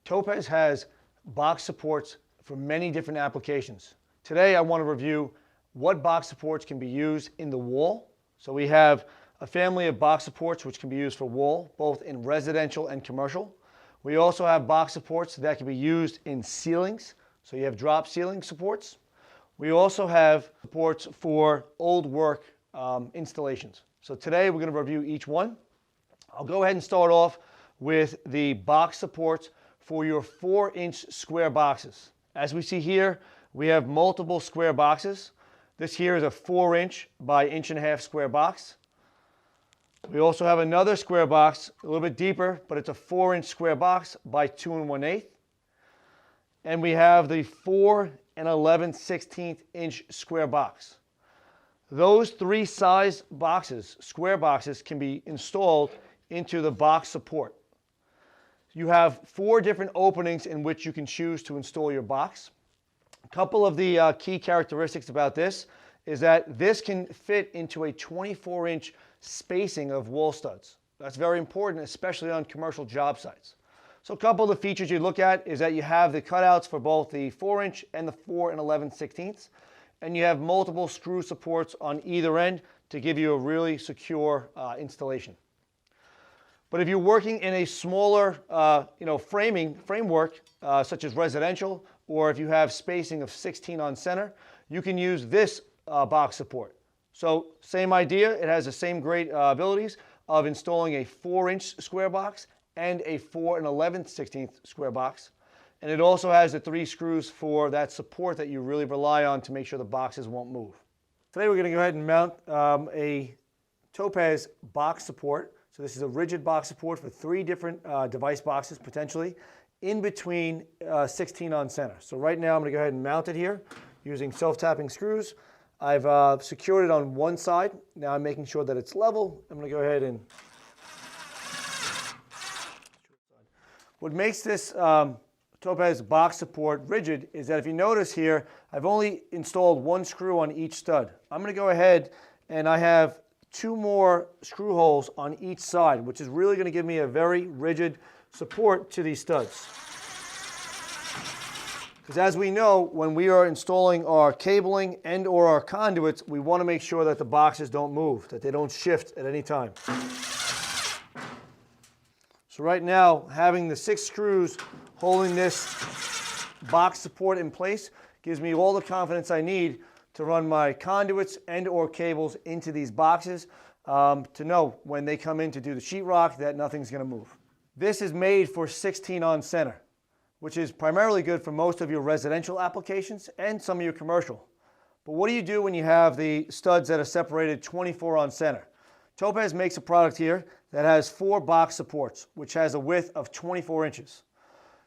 Topaz has box supports for many different applications. Today I want to review what box supports can be used in the wall. So we have a family of box supports which can be used for wall, both in residential and commercial. We also have box supports that can be used in ceilings. So you have drop ceiling supports. We also have supports for old work installations. So today we're going to review each one. I'll go ahead and start off with the box supports for your 4-inch square boxes. As we see here, we have multiple square boxes. This here is a 4-inch by 1.5 inch square box. We also have another square box, a little bit deeper, but it's a 4-inch square box by 2 1/8. And we have the 4 11/16 inch square box. Those three size boxes, square boxes, can be installed into the box support. You have 4 different openings in which you can choose to install your box. A couple of the key characteristics about this is that this can fit into a 24-inch spacing of wall studs. That's very important, especially on commercial job sites. So a couple of the features you look at is that you have the cutouts for both the 4-inch and the 4 11/16, and you have multiple screw supports on either end to give you a really secure installation. But if you're working in a smaller framework, such as residential, or if you have spacing of 16 on center, you can use this box support. So same idea, it has the same great abilities of installing a 4-inch square box and a 4 11/16 square box. And it also has the 3 screws for that support that you really rely on to make sure the boxes won't move. Today we're going to go ahead and mount a Topaz box support. So this is a rigid box support for 3 different device boxes potentially in between 16 on center. So right now I'm going to go ahead and mount it here using self-tapping screws. I've secured it on one side. Now I'm making sure that it's level. I'm going to go ahead and... What makes this Topaz box support rigid is that if you notice here, I've only installed 1 screw on each stud. I'm going to go ahead and I have 2 more screw holes on each side, which is really going to give me a very rigid support to these studs. Because as we know, when we are installing our cabling and or our conduits, we want to make sure that the boxes don't move, that they don't shift at any time. So right now, having the 6 screws holding this box support in place gives me all the confidence I need to run my conduits and or cables into these boxes to know when they come in to do the sheetrock that nothing's going to move. This is made for 16 on center, which is primarily good for most of your residential applications and some of your commercial. But what do you do when you have the studs that are separated 24 on center? Topaz makes a product here that has 4 box supports, which has a width of 24 inches.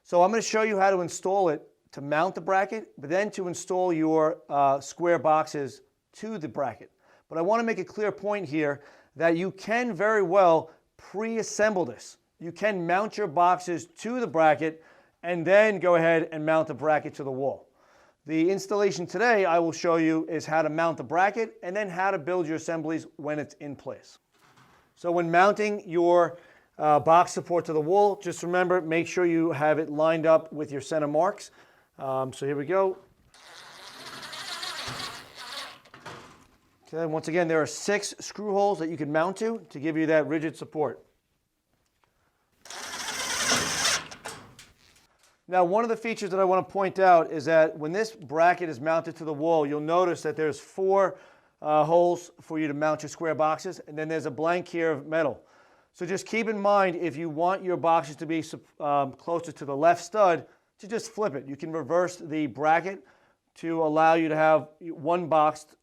So I'm going to show you how to install it to mount the bracket, but then to install your square boxes to the bracket. But I want to make a clear point here that you can very well pre-assemble this. You can mount your boxes to the bracket and then go ahead and mount the bracket to the wall. The installation today I will show you is how to mount the bracket and then how to build your assemblies when it's in place. So when mounting your box support to the wall, just remember, make sure you have it lined up with your center marks. So here we go. Okay, once again, there are 6 screw holes that you can mount to give you that rigid support. Now, one of the features that I want to point out is that when this bracket is mounted to the wall, you'll notice that there's 4 holes for you to mount your square boxes, and then there's a blank here of metal. So just keep in mind, if you want your boxes to be closer to the left stud, to just flip it. You can reverse the bracket to allow you to have one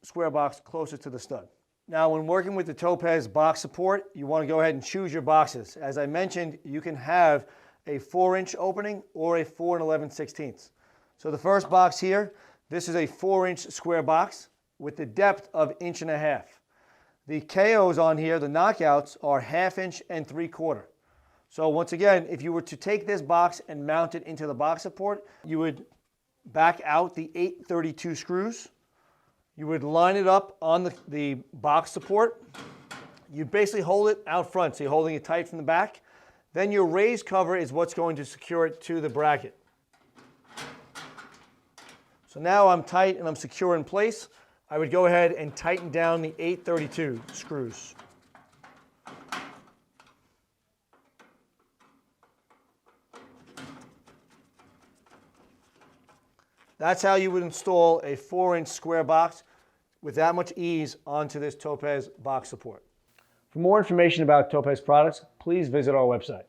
square box closer to the stud. Now, when working with the Topaz box support, you want to go ahead and choose your boxes. As I mentioned, you can have a 4-inch opening or a 4 11/16. So the first box here, this is a 4-inch square box with the depth of 1.5 inches. The KOs on here, the knockouts, are 1/2 inch and 3/4. So once again, if you were to take this box and mount it into the box support, you would back out the 832 screws. You would line it up on the box support. You'd basically hold it out front, so you're holding it tight from the back. Then your raised cover is what's going to secure it to the bracket. So now I'm tight and I'm secure in place. I would go ahead and tighten down the 832 screws. That's how you would install a 4-inch square box with that much ease onto this Topaz box support. For more information about Topaz products, please visit our website.